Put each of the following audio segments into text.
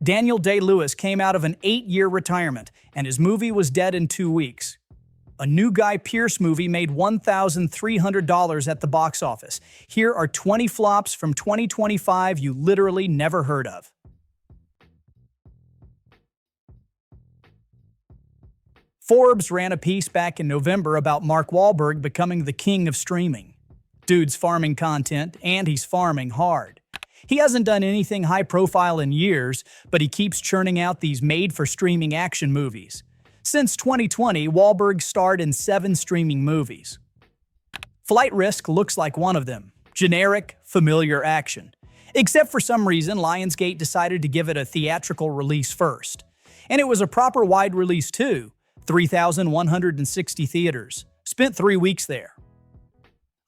Daniel Day-Lewis came out of an 8-year retirement, and his movie was dead in 2 weeks. A new Guy Pearce movie made $1,300 at the box office. Here are 20 flops from 2025 you literally never heard of. Forbes ran a piece back in November about Mark Wahlberg becoming the king of streaming. Dude's farming content, and he's farming hard. He hasn't done anything high-profile in years, but he keeps churning out these made-for-streaming action movies. Since 2020, Wahlberg starred in 7 streaming movies. Flight Risk looks like one of them. Generic, familiar action. Except for some reason, Lionsgate decided to give it a theatrical release first. And it was a proper wide release too. 3,160 theaters. Spent 3 weeks there.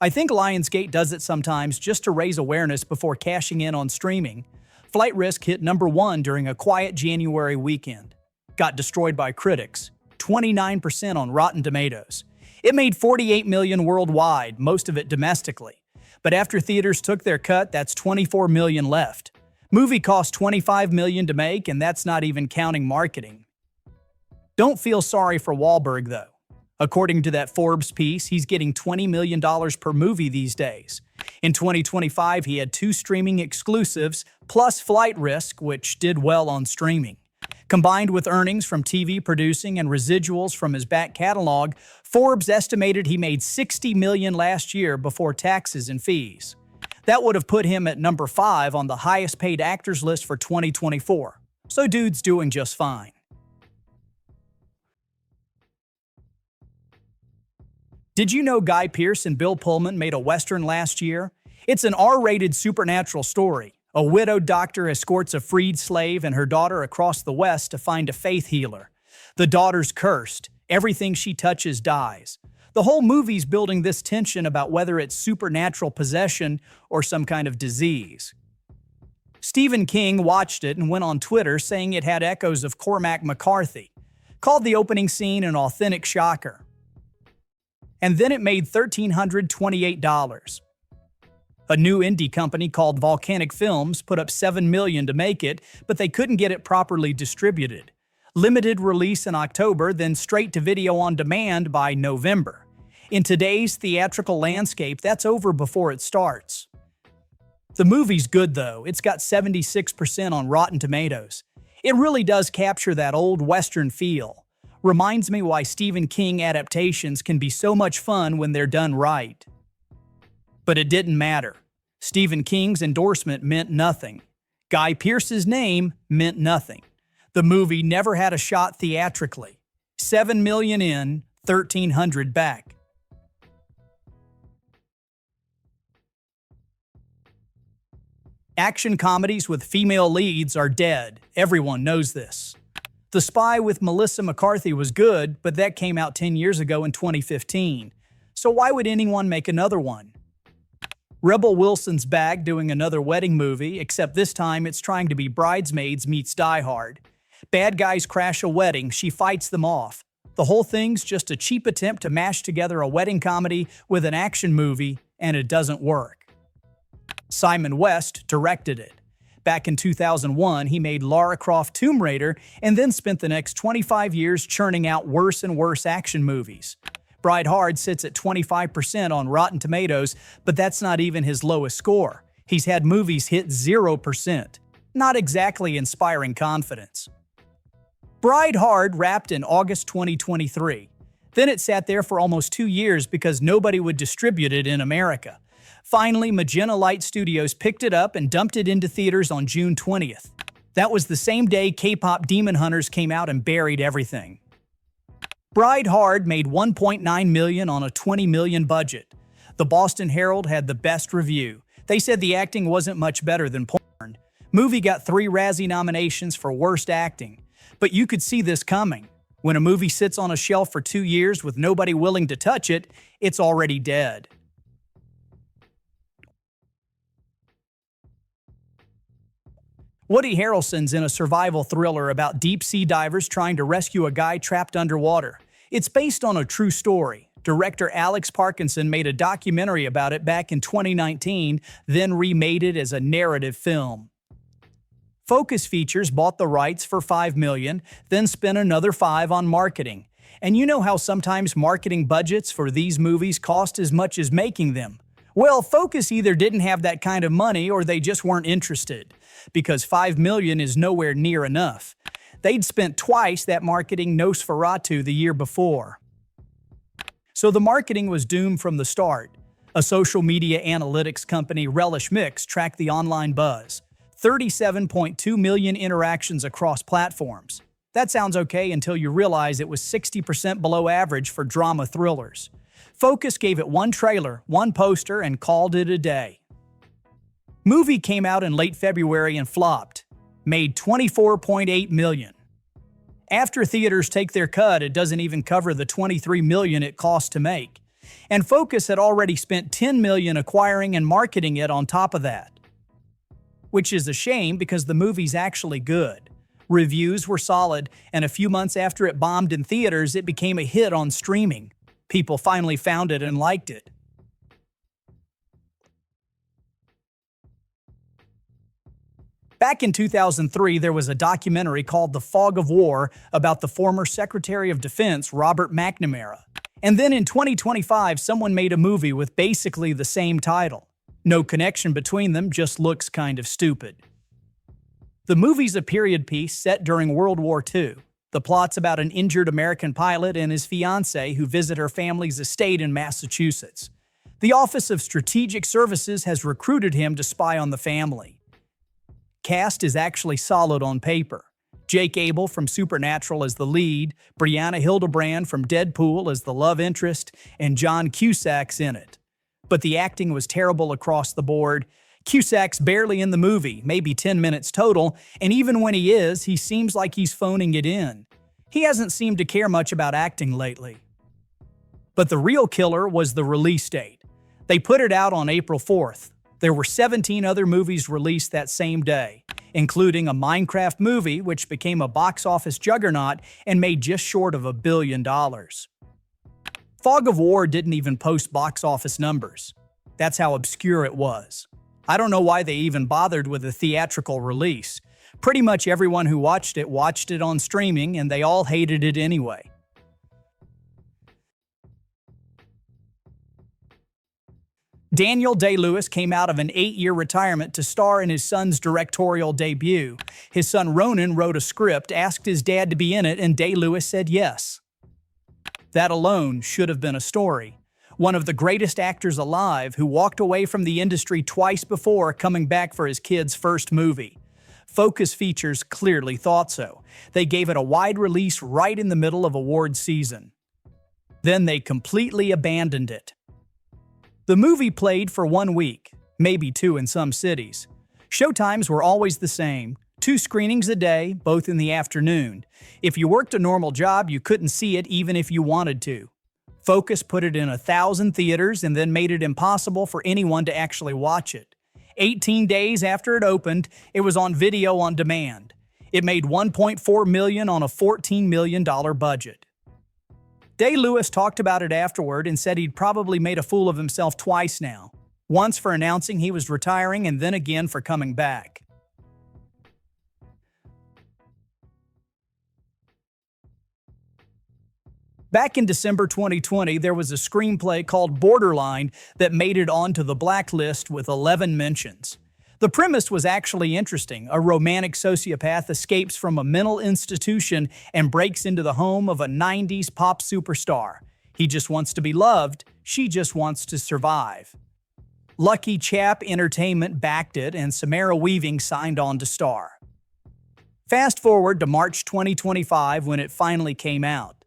I think Lionsgate does it sometimes just to raise awareness before cashing in on streaming. Flight Risk hit #1 during a quiet January weekend. Got destroyed by critics. 29% on Rotten Tomatoes. It made $48 million worldwide, most of it domestically. But after theaters took their cut, that's $24 million left. Movie cost $25 million to make, and that's not even counting marketing. Don't feel sorry for Wahlberg, though. According to that Forbes piece, he's getting $20 million per movie these days. In 2025, he had 2 streaming exclusives, plus Flight Risk, which did well on streaming. Combined with earnings from TV producing and residuals from his back catalog, Forbes estimated he made $60 million last year before taxes and fees. That would have put him at #5 on the highest paid actors list for 2024. So dude's doing just fine. Did you know Guy Pearce and Bill Pullman made a Western last year? It's an R-rated supernatural story. A widowed doctor escorts a freed slave and her daughter across the West to find a faith healer. The daughter's cursed. Everything she touches dies. The whole movie's building this tension about whether it's supernatural possession or some kind of disease. Stephen King watched it and went on Twitter saying it had echoes of Cormac McCarthy. Called the opening scene an authentic shocker. And then it made $1,328. A new indie company called Volcanic Films put up $7 million to make it, but they couldn't get it properly distributed. Limited release in October, then straight to video on demand by November. In today's theatrical landscape, that's over before it starts. The movie's good though. It's got 76% on Rotten Tomatoes. It really does capture that old Western feel. Reminds me why Stephen King adaptations can be so much fun when they're done right. But it didn't matter. Stephen King's endorsement meant nothing. Guy Pearce's name meant nothing. The movie never had a shot theatrically. $7 million in, $1,300 back. Action comedies with female leads are dead. Everyone knows this. The Spy with Melissa McCarthy was good, but that came out 10 years ago in 2015. So why would anyone make another one? Rebel Wilson's back doing another wedding movie, except this time it's trying to be Bridesmaids meets Die Hard. Bad guys crash a wedding, she fights them off. The whole thing's just a cheap attempt to mash together a wedding comedy with an action movie, and it doesn't work. Simon West directed it. Back in 2001, he made Lara Croft Tomb Raider and then spent the next 25 years churning out worse and worse action movies. Bride Hard sits at 25% on Rotten Tomatoes, but that's not even his lowest score. He's had movies hit 0%. Not exactly inspiring confidence. Bride Hard wrapped in August 2023. Then it sat there for almost 2 years because nobody would distribute it in America. Finally, Magenta Light Studios picked it up and dumped it into theaters on June 20th. That was the same day K-pop Demon Hunters came out and buried everything. Bride Hard made $1.9 million on a $20 million budget. The Boston Herald had the best review. They said the acting wasn't much better than porn. Movie got 3 Razzie nominations for Worst Acting. But you could see this coming. When a movie sits on a shelf for 2 years with nobody willing to touch it, it's already dead. Woody Harrelson's in a survival thriller about deep-sea divers trying to rescue a guy trapped underwater. It's based on a true story. Director Alex Parkinson made a documentary about it back in 2019, then remade it as a narrative film. Focus Features bought the rights for $5 million, then spent another $5 on marketing. And you know how sometimes marketing budgets for these movies cost as much as making them? Well, Focus either didn't have that kind of money or they just weren't interested, because $5 million is nowhere near enough. They'd spent twice that marketing Nosferatu the year before. So the marketing was doomed from the start. A social media analytics company, Relish Mix, tracked the online buzz. 37.2 million interactions across platforms. That sounds okay until you realize it was 60% below average for drama thrillers. Focus gave it one trailer, one poster, and called it a day. Movie came out in late February and flopped. Made $24.8 million. After theaters take their cut, it doesn't even cover the $23 million it cost to make. And Focus had already spent $10 million acquiring and marketing it on top of that. Which is a shame because the movie's actually good. Reviews were solid, and a few months after it bombed in theaters, it became a hit on streaming. People finally found it and liked it. Back in 2003, there was a documentary called The Fog of War about the former Secretary of Defense, Robert McNamara. And then in 2025, someone made a movie with basically the same title. No connection between them, just looks kind of stupid. The movie's a period piece set during World War II. The plot's about an injured American pilot and his fiancée who visit her family's estate in Massachusetts. The Office of Strategic Services has recruited him to spy on the family. Cast is actually solid on paper. Jake Abel from Supernatural as the lead, Brianna Hildebrand from Deadpool as the love interest, and John Cusack's in it. But the acting was terrible across the board. Cusack's barely in the movie, maybe 10 minutes total, and even when he is, he seems like he's phoning it in. He hasn't seemed to care much about acting lately. But the real killer was the release date. They put it out on April 4th. There were 17 other movies released that same day, including a Minecraft movie which became a box office juggernaut and made just short of $1 billion. Fog of War didn't even post box office numbers. That's how obscure it was. I don't know why they even bothered with a theatrical release. Pretty much everyone who watched it on streaming, and they all hated it anyway. Daniel Day-Lewis came out of an 8-year retirement to star in his son's directorial debut. His son Ronan wrote a script, asked his dad to be in it, and Day-Lewis said yes. That alone should have been a story. One of the greatest actors alive who walked away from the industry twice before coming back for his kid's first movie. Focus Features clearly thought so. They gave it a wide release right in the middle of awards season. Then they completely abandoned it. The movie played for 1 week, maybe 2 in some cities. Showtimes were always the same, 2 screenings a day, both in the afternoon. If you worked a normal job, you couldn't see it even if you wanted to. Focus put it in 1,000 theaters and then made it impossible for anyone to actually watch it. 18 days after it opened, it was on video on demand. It made $1.4 million on a $14 million budget. Day-Lewis talked about it afterward and said he'd probably made a fool of himself twice now. Once for announcing he was retiring and then again for coming back. Back in December 2020, there was a screenplay called Borderline that made it onto the blacklist with 11 mentions. The premise was actually interesting. A romantic sociopath escapes from a mental institution and breaks into the home of a 90s pop superstar. He just wants to be loved, she just wants to survive. Lucky Chap Entertainment backed it and Samara Weaving signed on to star. Fast forward to March 2025 when it finally came out.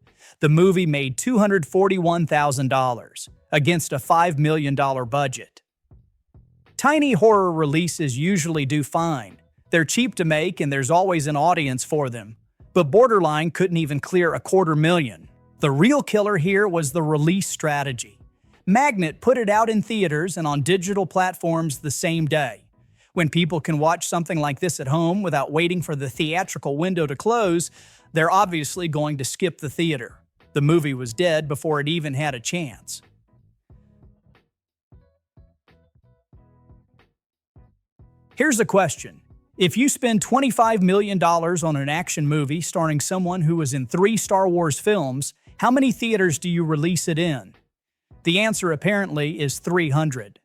The movie made $241,000 against a $5 million budget. Tiny horror releases usually do fine. They're cheap to make and there's always an audience for them. But Borderline couldn't even clear $250,000. The real killer here was the release strategy. Magnet put it out in theaters and on digital platforms the same day. When people can watch something like this at home without waiting for the theatrical window to close, they're obviously going to skip the theater. The movie was dead before it even had a chance. Here's a question. If you spend $25 million on an action movie starring someone who was in 3 Star Wars films, how many theaters do you release it in? The answer apparently is 300.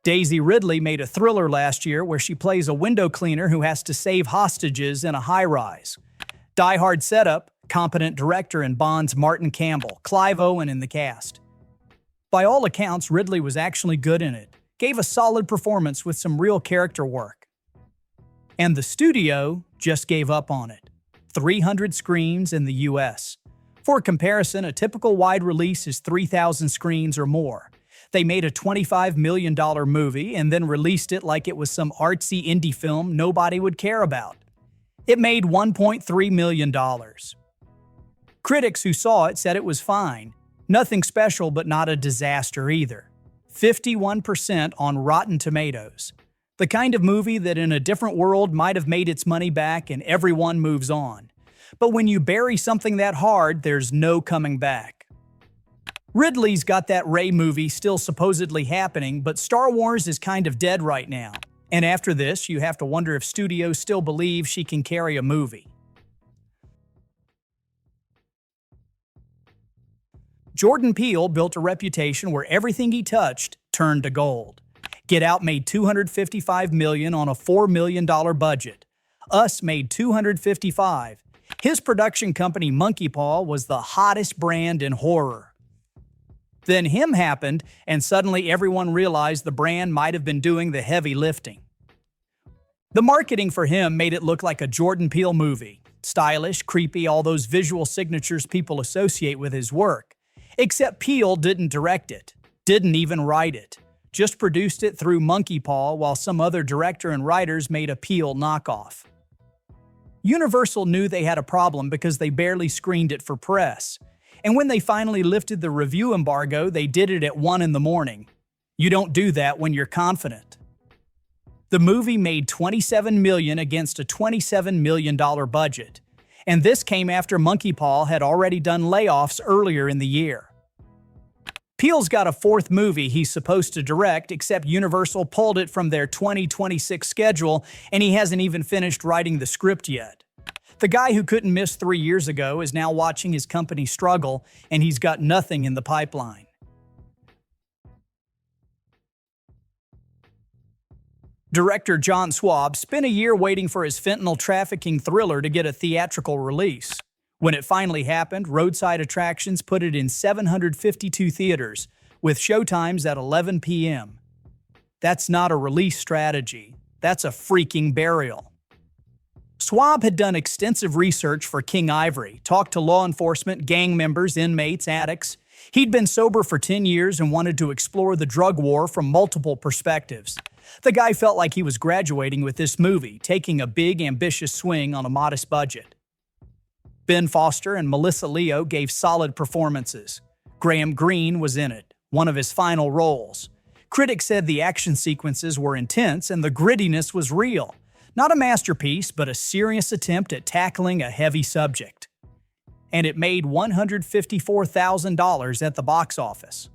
Daisy Ridley made a thriller last year where she plays a window cleaner who has to save hostages in a high-rise. Die-hard setup, competent director and Bond's Martin Campbell, Clive Owen in the cast. By all accounts, Ridley was actually good in it, gave a solid performance with some real character work. And the studio just gave up on it. 300 screens in the US. For comparison, a typical wide release is 3,000 screens or more. They made a $25 million movie and then released it like it was some artsy indie film nobody would care about. It made $1.3 million. Critics who saw it said it was fine. Nothing special, but not a disaster either. 51% on Rotten Tomatoes. The kind of movie that in a different world might have made its money back and everyone moves on. But when you bury something that hard, there's no coming back. Ridley's got that Rey movie still supposedly happening, but Star Wars is kind of dead right now. And after this, you have to wonder if studios still believe she can carry a movie. Jordan Peele built a reputation where everything he touched turned to gold. Get Out made $255 million on a $4 million budget. Us made $255. His production company Monkey Paw was the hottest brand in horror. Then Him happened, and suddenly everyone realized the brand might have been doing the heavy lifting. The marketing for Him made it look like a Jordan Peele movie. Stylish, creepy, all those visual signatures people associate with his work. Except Peele didn't direct it, didn't even write it. Just produced it through Monkey Paw while some other director and writers made a Peele knockoff. Universal knew they had a problem because they barely screened it for press. And when they finally lifted the review embargo, they did it at 1 in the morning. You don't do that when you're confident. The movie made $27 million against a $27 million budget. And this came after Monkey Paw had already done layoffs earlier in the year. Peele's got a 4th movie he's supposed to direct, except Universal pulled it from their 2026 schedule, and he hasn't even finished writing the script yet. The guy who couldn't miss 3 years ago is now watching his company struggle, and he's got nothing in the pipeline. Director John Swab spent a year waiting for his fentanyl trafficking thriller to get a theatrical release. When it finally happened, Roadside Attractions put it in 752 theaters, with showtimes at 11 p.m. That's not a release strategy. That's a freaking burial. Swab had done extensive research for King Ivory, talked to law enforcement, gang members, inmates, addicts. He'd been sober for 10 years and wanted to explore the drug war from multiple perspectives. The guy felt like he was graduating with this movie, taking a big, ambitious swing on a modest budget. Ben Foster and Melissa Leo gave solid performances. Graham Greene was in it, one of his final roles. Critics said the action sequences were intense and the grittiness was real. Not a masterpiece, but a serious attempt at tackling a heavy subject. And it made $154,000 at the box office.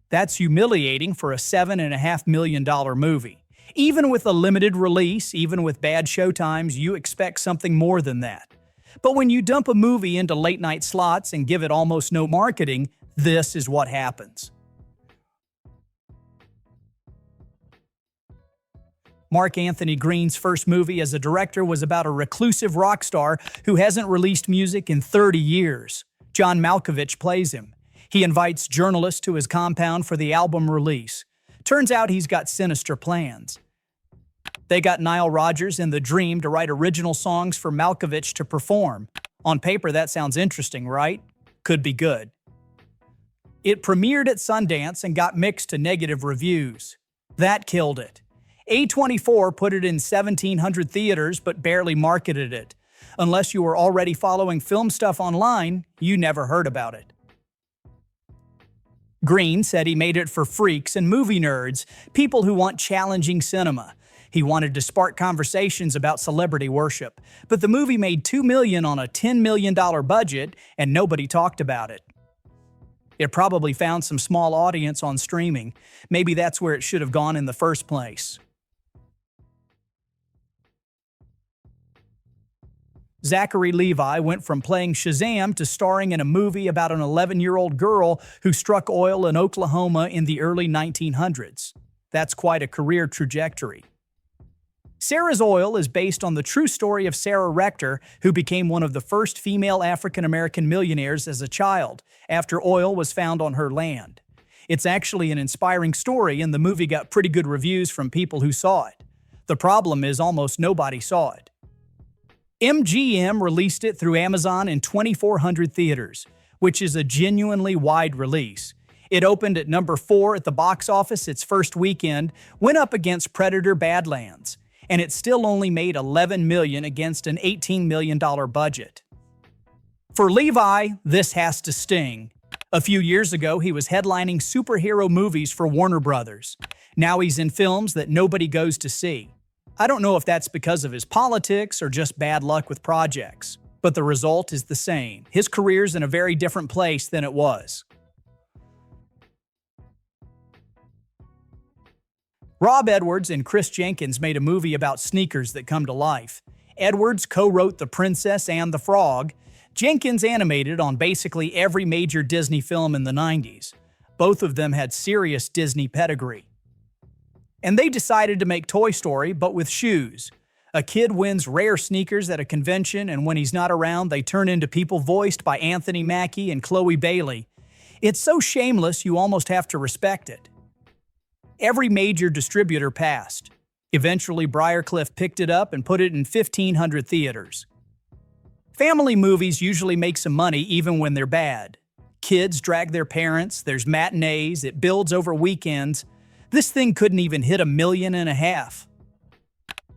That's humiliating for a $7.5 million movie. Even with a limited release, even with bad showtimes, you expect something more than that. But when you dump a movie into late-night slots and give it almost no marketing, this is what happens. Mark Anthony Green's first movie as a director was about a reclusive rock star who hasn't released music in 30 years. John Malkovich plays him. He invites journalists to his compound for the album release. Turns out he's got sinister plans. They got Nile Rodgers and The Dream to write original songs for Malkovich to perform. On paper, that sounds interesting, right? Could be good. It premiered at Sundance and got mixed to negative reviews. That killed it. A24 put it in 1,700 theaters but barely marketed it. Unless you were already following film stuff online, you never heard about it. Green said he made it for freaks and movie nerds, people who want challenging cinema. He wanted to spark conversations about celebrity worship, but the movie made $2 million on a $10 million budget and nobody talked about it. It probably found some small audience on streaming. Maybe that's where it should have gone in the first place. Zachary Levi went from playing Shazam to starring in a movie about an 11-year-old girl who struck oil in Oklahoma in the early 1900s. That's quite a career trajectory. Sarah's Oil is based on the true story of Sarah Rector, who became one of the first female African-American millionaires as a child, after oil was found on her land. It's actually an inspiring story, and the movie got pretty good reviews from people who saw it. The problem is almost nobody saw it. MGM released it through Amazon in 2,400 theaters, which is a genuinely wide release. It opened at number 4 at the box office its first weekend, went up against Predator: Badlands, and it still only made $11 million against an $18 million budget. For Levi, this has to sting. A few years ago, he was headlining superhero movies for Warner Brothers. Now he's in films that nobody goes to see. I don't know if that's because of his politics or just bad luck with projects, but the result is the same. His career's in a very different place than it was. Rob Edwards and Chris Jenkins made a movie about sneakers that come to life. Edwards co-wrote The Princess and the Frog. Jenkins animated on basically every major Disney film in the 90s. Both of them had serious Disney pedigree. And they decided to make Toy Story, but with shoes. A kid wins rare sneakers at a convention, and when he's not around, they turn into people voiced by Anthony Mackie and Chloe Bailey. It's so shameless you almost have to respect it. Every major distributor passed. Eventually, Briarcliff picked it up and put it in 1,500 theaters. Family movies usually make some money even when they're bad. Kids drag their parents, there's matinees, it builds over weekends. This thing couldn't even hit $1.5 million.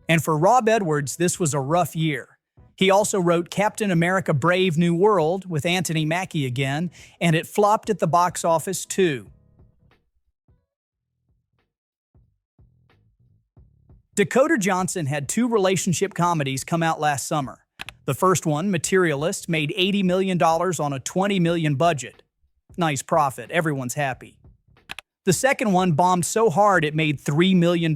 And for Rob Edwards, this was a rough year. He also wrote Captain America: Brave New World with Anthony Mackie again, and it flopped at the box office too. Dakota Johnson had 2 relationship comedies come out last summer. The first one, Materialist, made $80 million on a $20 million budget. Nice profit, everyone's happy. The second one bombed so hard it made $3 million.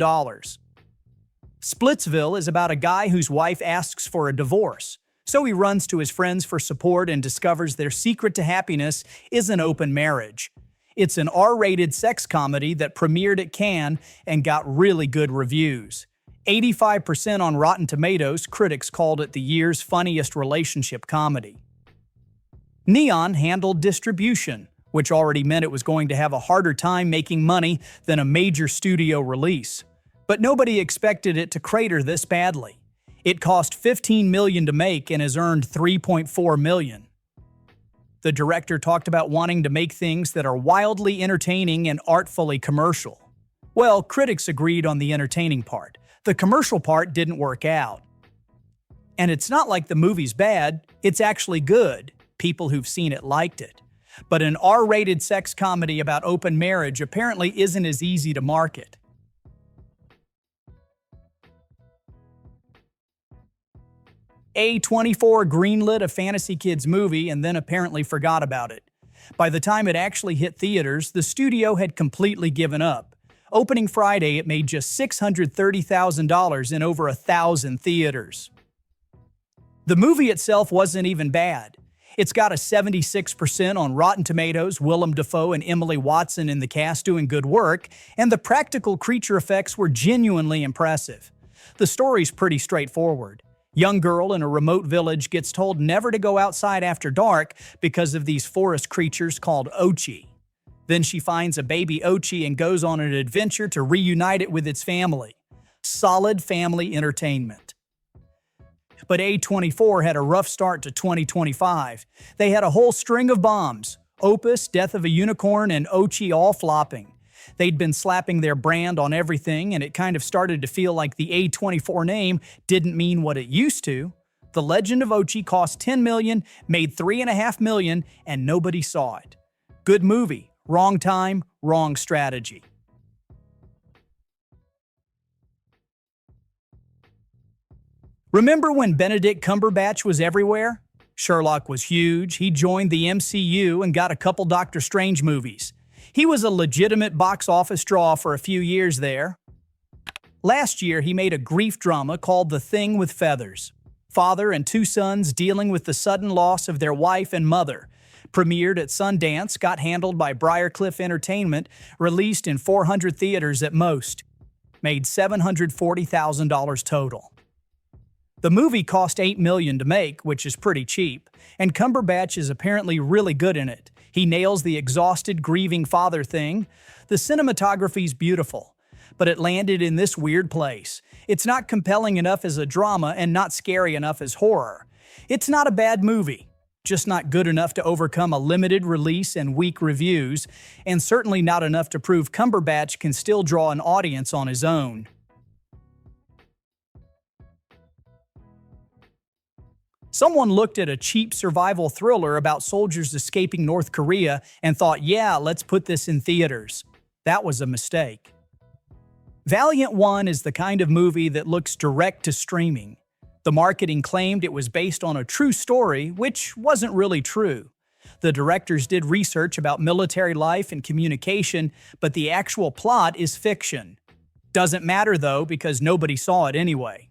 Splitsville is about a guy whose wife asks for a divorce, so he runs to his friends for support and discovers their secret to happiness is an open marriage. It's an R-rated sex comedy that premiered at Cannes and got really good reviews. 85% on Rotten Tomatoes, critics called it the year's funniest relationship comedy. Neon handled distribution, which already meant it was going to have a harder time making money than a major studio release. But nobody expected it to crater this badly. It cost $15 million to make and has earned $3.4 million. The director talked about wanting to make things that are wildly entertaining and artfully commercial. Well, critics agreed on the entertaining part. The commercial part didn't work out. And it's not like the movie's bad, it's actually good. People who've seen it liked it. But an R-rated sex comedy about open marriage apparently isn't as easy to market. A24 greenlit a Fantasy Kids movie and then apparently forgot about it. By the time it actually hit theaters, the studio had completely given up. Opening Friday, it made just $630,000 in over 1,000 theaters. The movie itself wasn't even bad. It's got a 76% on Rotten Tomatoes, Willem Dafoe and Emily Watson in the cast doing good work, and the practical creature effects were genuinely impressive. The story's pretty straightforward. Young girl in a remote village gets told never to go outside after dark because of these forest creatures called Ochi. Then she finds a baby Ochi and goes on an adventure to reunite it with its family. Solid family entertainment. But A24 had a rough start to 2025. They had a whole string of bombs. Opus, Death of a Unicorn, and Ochi all flopping. They'd been slapping their brand on everything, and it kind of started to feel like the A24 name didn't mean what it used to. The Legend of Ochi cost $10 million, made $3.5 million, and nobody saw it. Good movie, wrong time, wrong strategy. Remember when Benedict Cumberbatch was everywhere? Sherlock was huge, he joined the MCU and got a couple Doctor Strange movies. He was a legitimate box office draw for a few years there. Last year, he made a grief drama called The Thing with Feathers. father and two sons dealing with the sudden loss of their wife and mother. Premiered at Sundance, got handled by Briarcliff Entertainment, released in 400 theaters at most. Made $740,000 total. The movie cost $8 million to make, which is pretty cheap, and Cumberbatch is apparently really good in it. He nails the exhausted, grieving father thing. The cinematography's beautiful, but it landed in this weird place. It's not compelling enough as a drama and not scary enough as horror. It's not a bad movie, just not good enough to overcome a limited release and weak reviews, and certainly not enough to prove Cumberbatch can still draw an audience on his own. Someone looked at a cheap survival thriller about soldiers escaping North Korea and thought, yeah, let's put this in theaters. That was a mistake. Valiant One is the kind of movie that looks direct to streaming. The marketing claimed it was based on a true story, which wasn't really true. The directors did research about military life and communication, but the actual plot is fiction. Doesn't matter though, because nobody saw it anyway.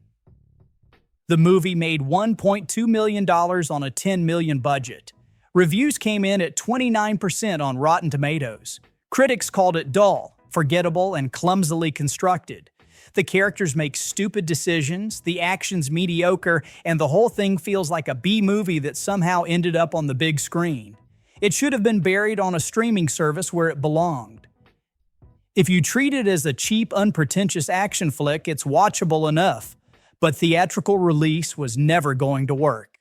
The movie made $1.2 million on a $10 million budget. Reviews came in at 29% on Rotten Tomatoes. Critics called it dull, forgettable, and clumsily constructed. The characters make stupid decisions, the action's mediocre, and the whole thing feels like a B-movie that somehow ended up on the big screen. It should have been buried on a streaming service where it belonged. If you treat it as a cheap, unpretentious action flick, it's watchable enough. But theatrical release was never going to work.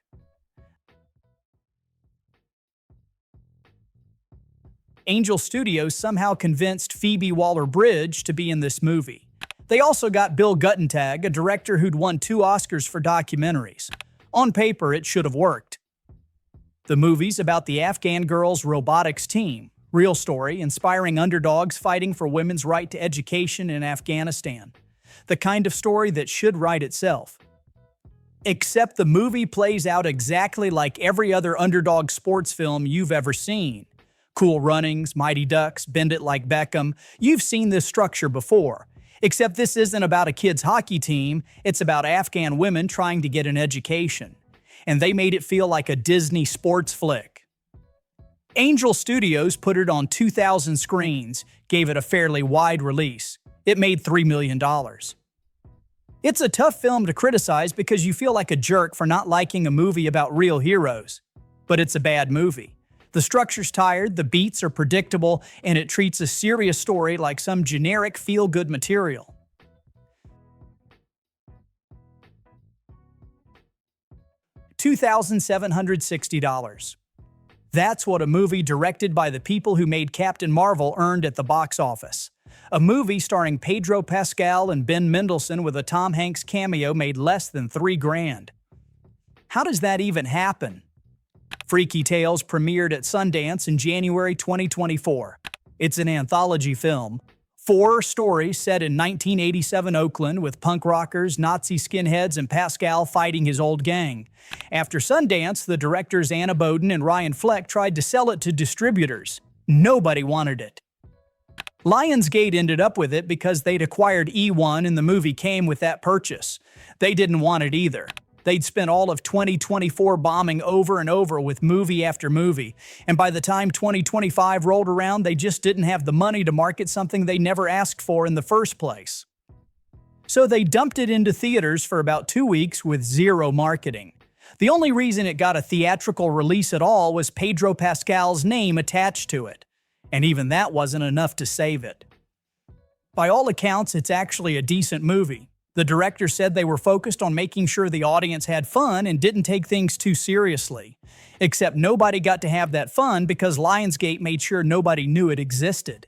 Angel Studios somehow convinced Phoebe Waller-Bridge to be in this movie. They also got Bill Guttentag, a director who'd won 2 Oscars for documentaries. On paper, it should have worked. The movie's about the Afghan girls' robotics team. Real story, inspiring underdogs fighting for women's right to education in Afghanistan. The kind of story that should write itself. Except the movie plays out exactly like every other underdog sports film you've ever seen. Cool Runnings, Mighty Ducks, Bend It Like Beckham. You've seen this structure before. Except this isn't about a kids' hockey team, it's about Afghan women trying to get an education. And they made it feel like a Disney sports flick. Angel Studios put it on 2,000 screens, gave it a fairly wide release. It made $3 million. It's a tough film to criticize because you feel like a jerk for not liking a movie about real heroes. But it's a bad movie. The structure's tired, the beats are predictable, and it treats a serious story like some generic feel-good material. $2,760. That's what a movie directed by the people who made Captain Marvel earned at the box office. A movie starring Pedro Pascal and Ben Mendelsohn with a Tom Hanks cameo made less than $3 grand. How does that even happen? Freaky Tales premiered at Sundance in January 2024. It's an anthology film. 4 stories set in 1987 Oakland with punk rockers, Nazi skinheads, and Pascal fighting his old gang. After Sundance, the directors Anna Boden and Ryan Fleck tried to sell it to distributors. Nobody wanted it. Lionsgate ended up with it because they'd acquired E1 and the movie came with that purchase. They didn't want it either. They'd spent all of 2024 bombing over and over with movie after movie, and by the time 2025 rolled around, they just didn't have the money to market something they never asked for in the first place. So they dumped it into theaters for about 2 weeks with zero marketing. The only reason it got a theatrical release at all was Pedro Pascal's name attached to it. And even that wasn't enough to save it. By all accounts, it's actually a decent movie. The director said they were focused on making sure the audience had fun and didn't take things too seriously. Except nobody got to have that fun because Lionsgate made sure nobody knew it existed.